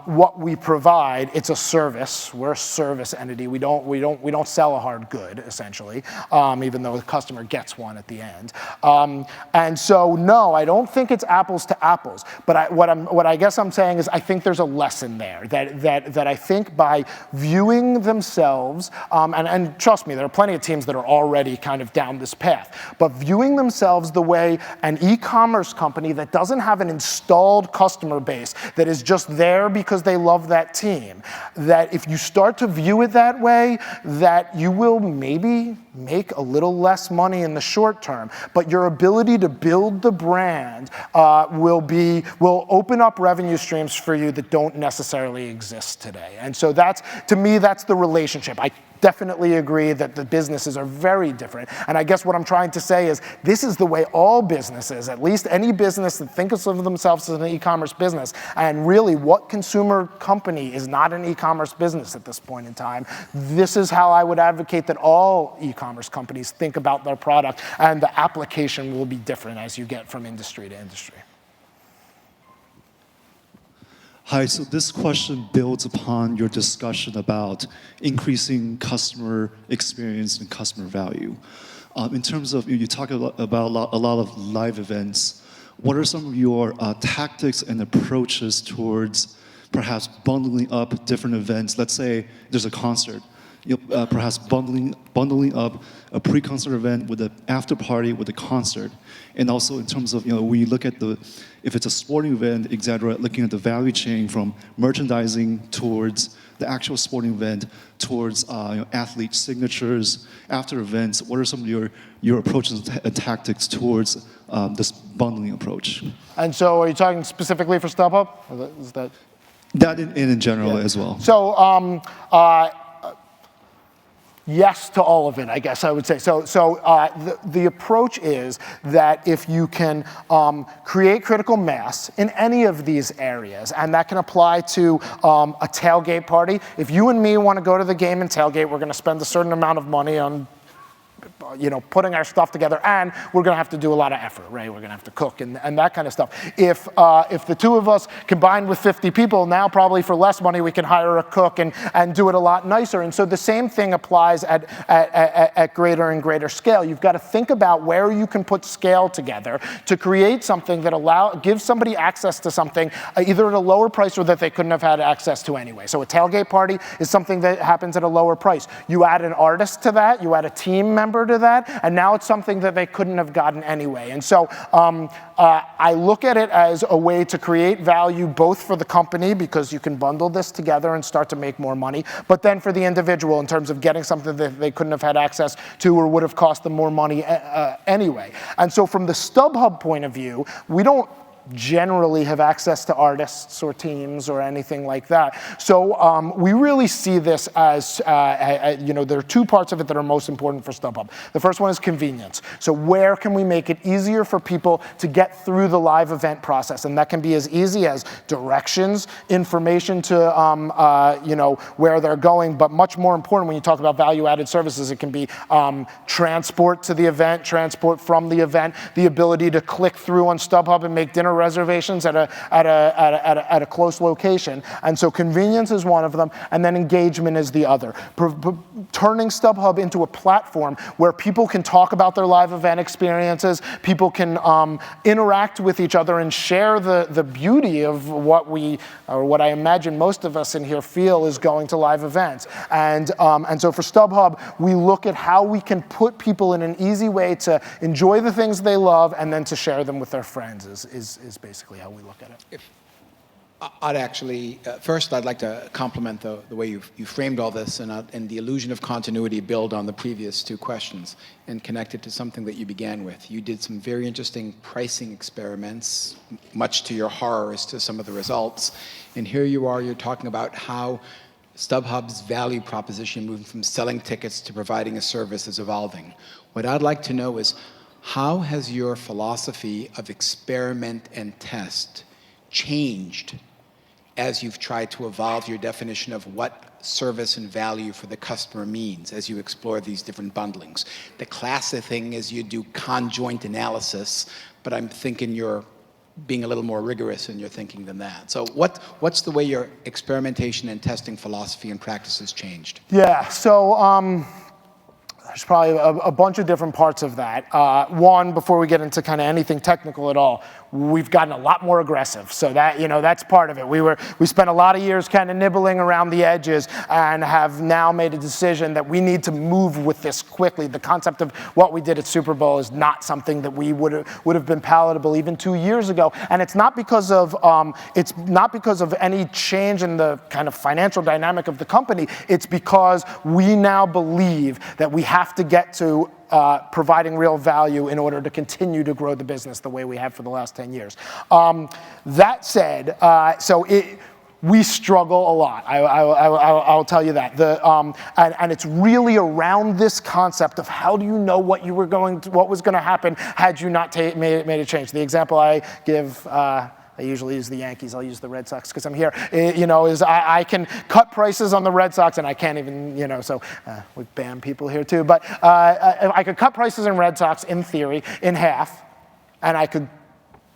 Speaker 2: what we provide, it's a service. We're a service entity. We don't sell a hard good, essentially, even though the customer gets one at the end. And so no, I don't think it's apples to apples. But what I guess I'm saying is I think there's a lesson there that I think by viewing themselves, and trust me, there are plenty of teams that are already kind of down this path, but viewing themselves the way an e-commerce company that doesn't have an installed customer base, that is just there because they love that team, that if you start to view it that way, that you will maybe make a little less money in the short term, but your ability to build the brand will open up revenue streams for you that don't necessarily exist today. And so to me, that's the relationship. I definitely agree that the businesses are very different. And I guess what I'm trying to say is this is the way all businesses, at least any business that thinks of themselves as an e-commerce business, and really what consumer company is not an e-commerce business at this point in time, this is how I would advocate that all e-commerce companies think about their product, and the application will be different as you get from industry to industry.
Speaker 4: Hi, so this question builds upon your discussion about increasing customer experience and customer value. In terms of, you talk about a lot of live events, what are some of your tactics and approaches towards perhaps bundling up different events? Let's say there's a concert. Perhaps bundling up a pre-concert event with an after party with a concert, and also in terms of we look at if it's a sporting event, etc., looking at the value chain from merchandising towards the actual sporting event towards athlete signatures after events? What are some of your approaches and tactics towards this bundling approach?
Speaker 2: And so are you talking specifically for StubHub? Is that?
Speaker 4: That in general as well.
Speaker 2: So yes to all of it, I guess I would say. So the approach is that if you can create critical mass in any of these areas, and that can apply to a tailgate party. If you and me want to go to the game and tailgate, we're going to spend a certain amount of money on putting our stuff together, and we're going to have to do a lot of effort, right? We're going to have to cook and that kind of stuff. If the two of us combined with 50 people, now probably for less money we can hire a cook and do it a lot nicer. And so the same thing applies at greater and greater scale. You've got to think about where you can put scale together to create something that gives somebody access to something either at a lower price or that they couldn't have had access to anyway. So a tailgate party is something that happens at a lower price. You add an artist to that, you add a team member to that, and now it's something that they couldn't have gotten anyway. And so I look at it as a way to create value both for the company, because you can bundle this together and start to make more money, but then for the individual in terms of getting something that they couldn't have had access to or would have cost them more money anyway. And so from the StubHub point of view, we don't generally have access to artists or teams or anything like that. So we really see this as, there are two parts of it that are most important for StubHub. The first one is convenience. So where can we make it easier for people to get through the live event process? And that can be as easy as directions, information to where they're going, but much more important when you talk about value-added services, it can be transport to the event, transport from the event, the ability to click through on StubHub and make dinner reservations at a close location. And so convenience is one of them, and then engagement is the other. Turning StubHub into a platform where people can talk about their live event experiences, people can interact with each other and share the beauty of what I imagine most of us in here feel is going to live events. And so for StubHub, we look at how we can put people in an easy way to enjoy the things they love and then to share them with their friends is basically how we look at it.
Speaker 5: I'd actually, first I'd like to compliment the way you framed all this and the illusion of continuity build on the previous two questions and connect it to something that you began with. You did some very interesting pricing experiments, much to your horror as to some of the results. And here you are, you're talking about how StubHub's value proposition moving from selling tickets to providing a service is evolving. What I'd like to know is, how has your philosophy of experiment and test changed as you've tried to evolve your definition of what service and value for the customer means as you explore these different bundlings? The classic thing is you do conjoint analysis, but I'm thinking you're being a little more rigorous in your thinking than that. So what's the way your experimentation and testing philosophy and practice has changed?
Speaker 2: Yeah, so there's probably a bunch of different parts of that. One, before we get into kind of anything technical at all, we've gotten a lot more aggressive. So that, that's part of it. We spent a lot of years kind of nibbling around the edges and have now made a decision that we need to move with this quickly. The concept of what we did at Super Bowl is not something that we would have been palatable even 2 years ago. And it's not because of any change in the kind of financial dynamic of the company. It's because we now believe that we have to get to providing real value in order to continue to grow the business the way we have for the last 10 years. That said, we struggle a lot. I'll tell you that. And it's really around this concept of how do you know what was going to happen had you not made a change. The example I give. I usually use the Yankees. I'll use the Red Sox because I'm here. Is I can cut prices on the Red Sox, and I can't even, so we ban people here too. But I could cut prices in Red Sox, in theory, in half, and I could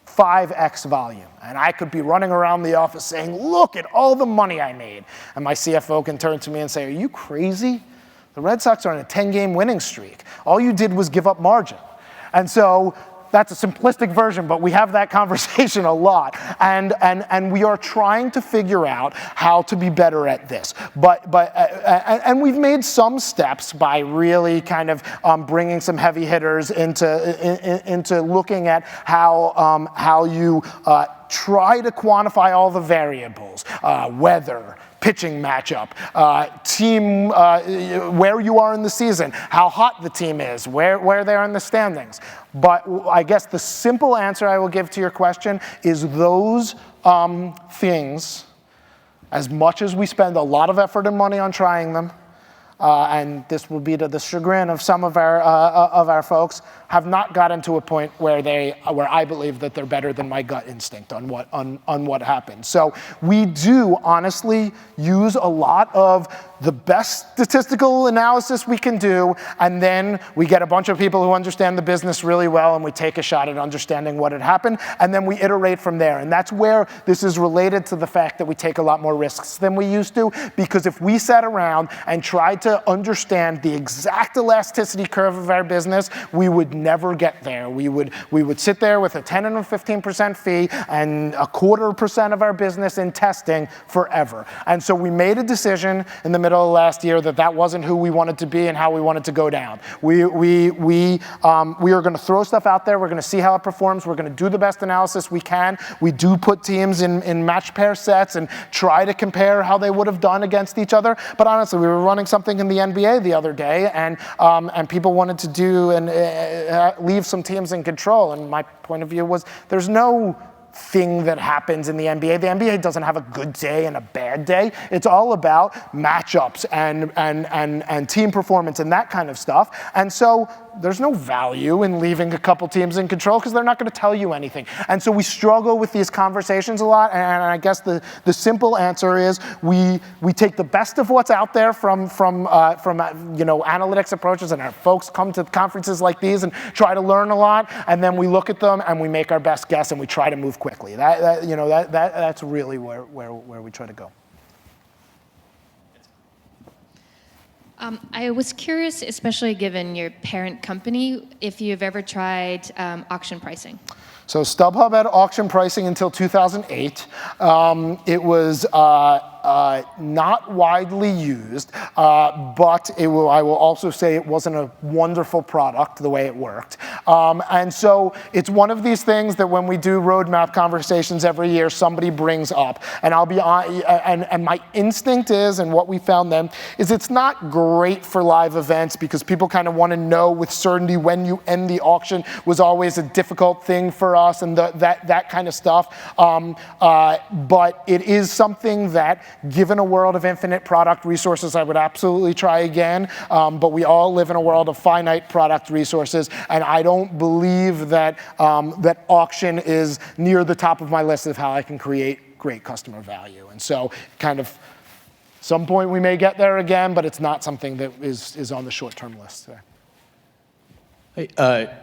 Speaker 2: 5x volume. And I could be running around the office saying, look at all the money I made. And my CFO can turn to me and say, are you crazy? The Red Sox are on a 10-game winning streak. All you did was give up margin. And so that's a simplistic version, but we have that conversation a lot. And we are trying to figure out how to be better at this. And we've made some steps by really kind of bringing some heavy hitters into looking at how you try to quantify all the variables, weather, pitching matchup, team, where you are in the season, how hot the team is, where they are in the standings. But I guess the simple answer I will give to your question is those things, as much as we spend a lot of effort and money on trying them, and this will be to the chagrin of some of our folks, have not gotten to a point where I believe that they're better than my gut instinct on what happened. So we do honestly use a lot of the best statistical analysis we can do, and then we get a bunch of people who understand the business really well, and we take a shot at understanding what had happened, and then we iterate from there. And that's where this is related to the fact that we take a lot more risks than we used to, because if we sat around and tried to understand the exact elasticity curve of our business, we would never get there. We would sit there with a 10 and a 15% fee and 0.25% of our business in testing forever. And so we made a decision in the middle of last year that wasn't who we wanted to be and how we wanted to go down. We are going to throw stuff out there. We're going to see how it performs. We're going to do the best analysis we can. We do put teams in match pair sets and try to compare how they would have done against each other. But honestly, we were running something in the NBA the other day, and people wanted to do and leave some teams in control. And my point of view was there's no thing that happens in the NBA. The NBA doesn't have a good day and a bad day. It's all about matchups and team performance and that kind of stuff. And so there's no value in leaving a couple teams in control because they're not going to tell you anything. And so we struggle with these conversations a lot. And I guess the simple answer is we take the best of what's out there from analytics approaches, and our folks come to conferences like these and try to learn a lot. And then we look at them and we make our best guess and we try to move quickly. That's really where we try to go.
Speaker 6: I was curious, especially given your parent company, if you've ever tried auction pricing.
Speaker 2: So StubHub had auction pricing until 2008. It was not widely used, but I will also say it wasn't a wonderful product the way it worked. And so it's one of these things that when we do roadmap conversations every year, somebody brings up. And I'll be on, and my instinct is, and what we found then, is it's not great for live events because people kind of want to know with certainty when you end the auction was always a difficult thing for us and that kind of stuff. But it is something that, given a world of infinite product resources, I would absolutely try again. But we all live in a world of finite product resources, and I don't believe that that auction is near the top of my list of how I can create great customer value. And so, kind of, some point we may get there again, but it's not something that is on the short-term list today.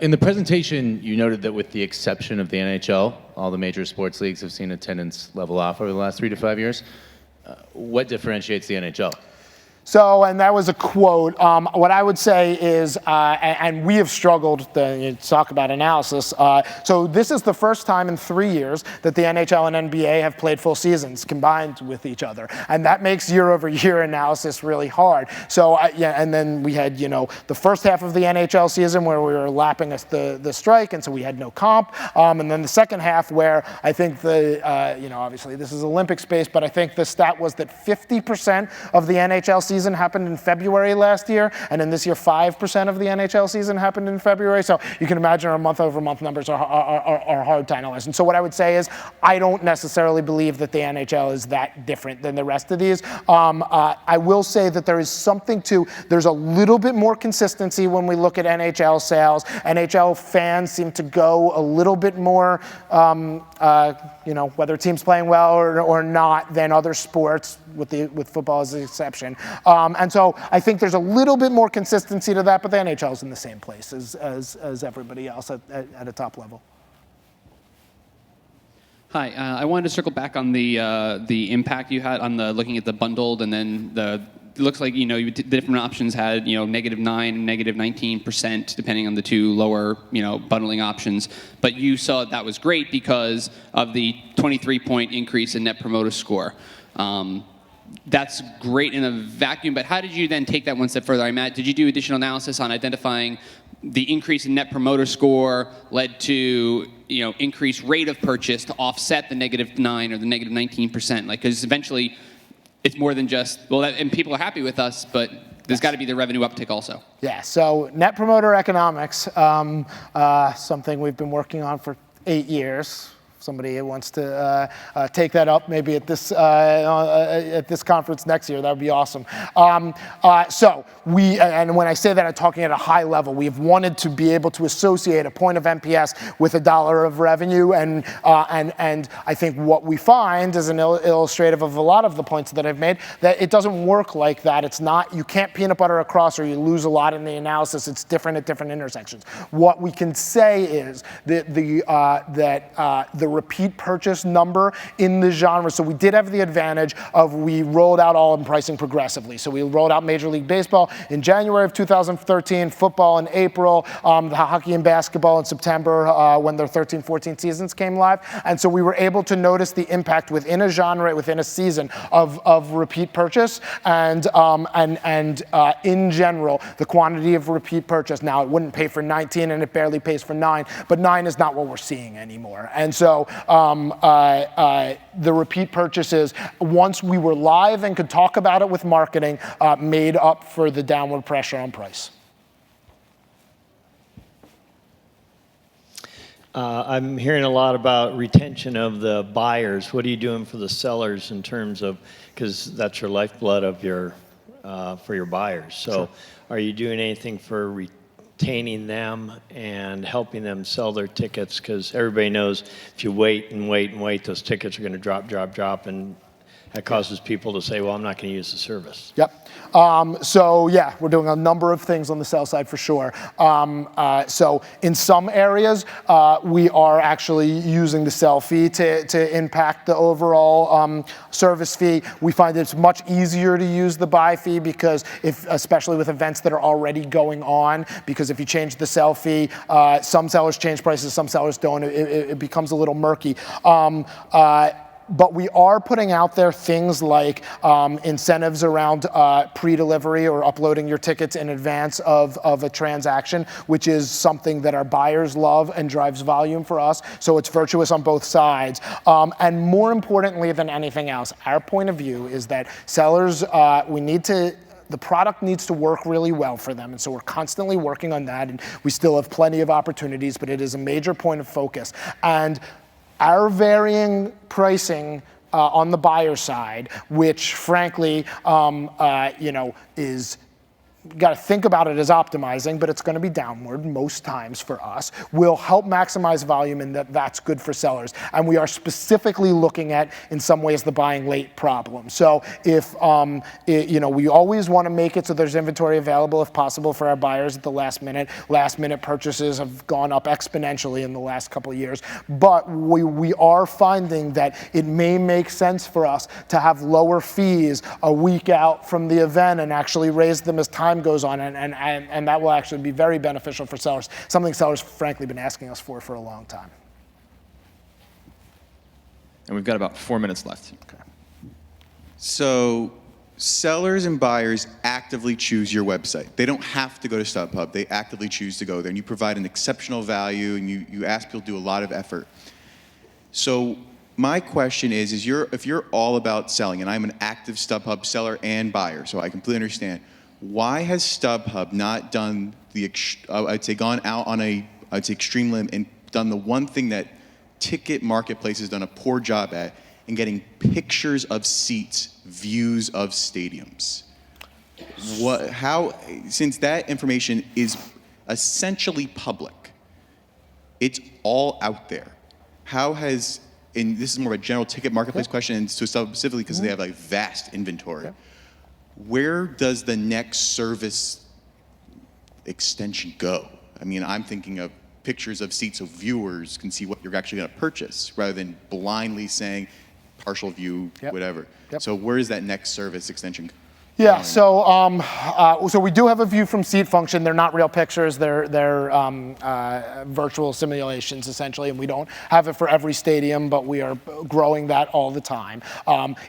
Speaker 7: In the presentation, you noted that with the exception of the NHL, all the major sports leagues have seen attendance level off over the last 3 to 5 years. What differentiates the NHL?
Speaker 2: So, and that was a quote. What I would say is, and we have struggled to talk about analysis. So this is the first time in 3 years that the NHL and NBA have played full seasons combined with each other. And that makes year-over-year analysis really hard. So, and then we had, the first half of the NHL season where we were lapping the strike, and so we had no comp. And then the second half where I think obviously this is Olympic space, but I think the stat was that 50% of the NHL season happened in February last year, and in this year 5% of the NHL season happened in February. So you can imagine our month-over-month numbers are hard to analyze. And so what I would say is I don't necessarily believe that the NHL is that different than the rest of these. I will say that there is something there's a little bit more consistency when we look at NHL sales. NHL fans seem to go a little bit more, whether a team's playing well or not, than other sports, with football as an exception. And so I think there's a little bit more consistency to that, but the NHL is in the same place as everybody else at a top level.
Speaker 8: Hi, I wanted to circle back on the impact you had on looking at the bundled, and then it looks like the different options had -9% and -19% depending on the two lower bundling options. But you saw that was great because of the 23-point increase in Net Promoter Score. That's great in a vacuum, but how did you then take that one step further? Did you do additional analysis on identifying the increase in Net Promoter Score led to increased rate of purchase to offset the -9 or the -19%? Because eventually, it's more than just, well, and people are happy with us, but there's got to be the revenue uptick also.
Speaker 2: Yeah, so net promoter economics, something we've been working on for 8 years. Somebody wants to take that up maybe at this conference next year, that would be awesome. So and when I say that, I'm talking at a high level. We've wanted to be able to associate a point of NPS with $1 of revenue, and I think what we find is an illustrative of a lot of the points that I've made, that it doesn't work like that. It's not, you can't peanut butter across or you lose a lot in the analysis. It's different at different intersections. What we can say is that the repeat purchase number in the genre. So we did have the advantage of we rolled out all in pricing progressively. So we rolled out Major League Baseball in January of 2013, football in April, the hockey and basketball in September when their 13-14 seasons came live. And so we were able to notice the impact within a genre, within a season of repeat purchase, and in general, the quantity of repeat purchase. Now, it wouldn't pay for 19 and it barely pays for 9, but 9 is not what we're seeing anymore. And so the repeat purchases, once we were live and could talk about it with marketing, made up for the downward pressure on price.
Speaker 9: I'm hearing a lot about retention of the buyers. What are you doing for the sellers in terms of, because that's your lifeblood of your, for your buyers. So
Speaker 2: Sure.
Speaker 9: Are you doing anything for retaining them and helping them sell their tickets? Because everybody knows if you wait and wait and wait, those tickets are going to drop, and that causes people to say, well, I'm not going to use the service.
Speaker 2: Yep. So yeah, we're doing a number of things on the sell side for sure. So in some areas, we are actually using the sell fee to impact the overall service fee. We find it's much easier to use the buy fee because especially with events that are already going on, because if you change the sell fee, some sellers change prices, some sellers don't. It becomes a little murky. But we are putting out there things like incentives around pre-delivery or uploading your tickets in advance of a transaction, which is something that our buyers love and drives volume for us. So it's virtuous on both sides. And more importantly than anything else, our point of view is that sellers, the product needs to work really well for them. And so we're constantly working on that. And we still have plenty of opportunities, but it is a major point of focus. And our varying pricing on the buyer side, which frankly, is, you got to think about it as optimizing, but it's going to be downward most times for us, will help maximize volume, and that's good for sellers. And we are specifically looking at, in some ways, the buying late problem. So if, we always want to make it so there's inventory available if possible for our buyers at the last minute. Last minute purchases have gone up exponentially in the last couple of years. But we are finding that it may make sense for us to have lower fees a week out from the event and actually raise them as time goes on, and that will actually be very beneficial for sellers, something sellers frankly been asking us for a long time.
Speaker 10: And we've got about 4 minutes left.
Speaker 2: Okay.
Speaker 10: So sellers and buyers actively choose your website. They don't have to go to StubHub. They actively choose to go there, and you provide an exceptional value, and you ask people to do a lot of effort. So my question is if you're all about selling, and I'm an active StubHub seller and buyer, so I completely understand, why has StubHub not done gone out on extreme limb and done the one thing that Ticket Marketplace has done a poor job at, in getting pictures of seats, views of stadiums? Since that information is essentially public, it's all out there. And this is more of a general Ticket Marketplace question, and to StubHub specifically because they have like vast inventory. Where does the next service extension go? I mean, I'm thinking of pictures of seats so viewers can see what you're actually going to purchase rather than blindly saying partial view, whatever. So where is that next service extension?
Speaker 2: Yeah, so we do have a view from seat function. They're not real pictures. They're virtual simulations, essentially, and we don't have it for every stadium, but we are growing that all the time.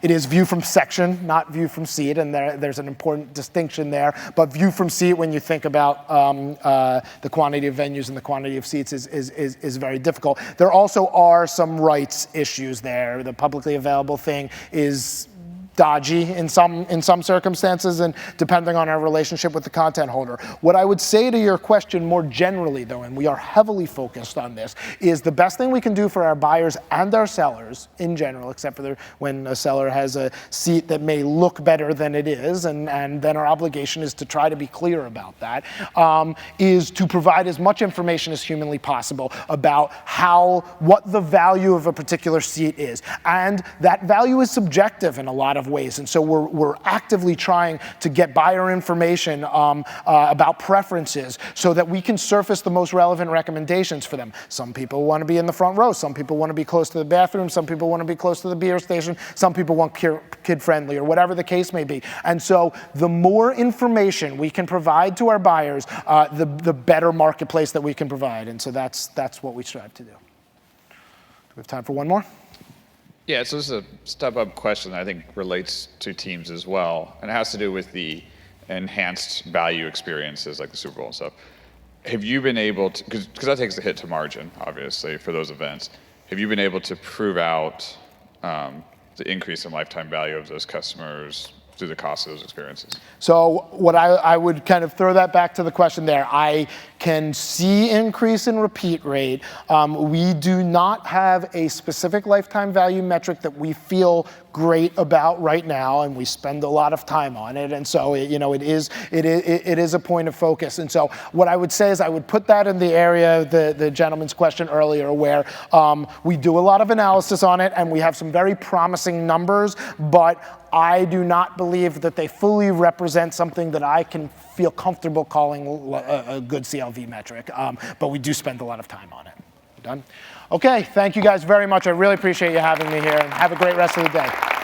Speaker 2: It is view from section, not view from seat, and there's an important distinction there. But view from seat, when you think about the quantity of venues and the quantity of seats, is very difficult. There also are some rights issues there. The publicly available thing is dodgy in some circumstances and depending on our relationship with the content holder. What I would say to your question more generally though, and we are heavily focused on this, is the best thing we can do for our buyers and our sellers in general, except for when a seller has a seat that may look better than it is, and then our obligation is to try to be clear about that, is to provide as much information as humanly possible about what the value of a particular seat is. And that value is subjective in a lot of ways, and so we're actively trying to get buyer information about preferences so that we can surface the most relevant recommendations for them. Some people want to be in the front row, some people want to be close to the bathroom, some people want to be close to the beer station, some people want kid-friendly, or whatever the case may be. And so the more information we can provide to our buyers, the better marketplace that we can provide, and so that's what we strive to do. Do we have time for one more?
Speaker 11: Yeah, so this is a StubHub question that I think relates to teams as well, and it has to do with the enhanced value experiences like the Super Bowl and stuff. Have you been able to, because that takes a hit to margin, obviously, for those events, have you been able to prove out the increase in lifetime value of those customers through the cost of those experiences?
Speaker 2: So what I would kind of throw that back to the question there. I can see increase in repeat rate. We do not have a specific lifetime value metric that we feel great about right now, and we spend a lot of time on it, and so it is a point of focus. And so what I would say is I would put that in the area of the gentleman's question earlier, where we do a lot of analysis on it, and we have some very promising numbers, but I do not believe that they fully represent something that I can feel comfortable calling a good CLV metric, but we do spend a lot of time on it. Done? Okay, thank you guys very much. I really appreciate you having me here, and have a great rest of the day.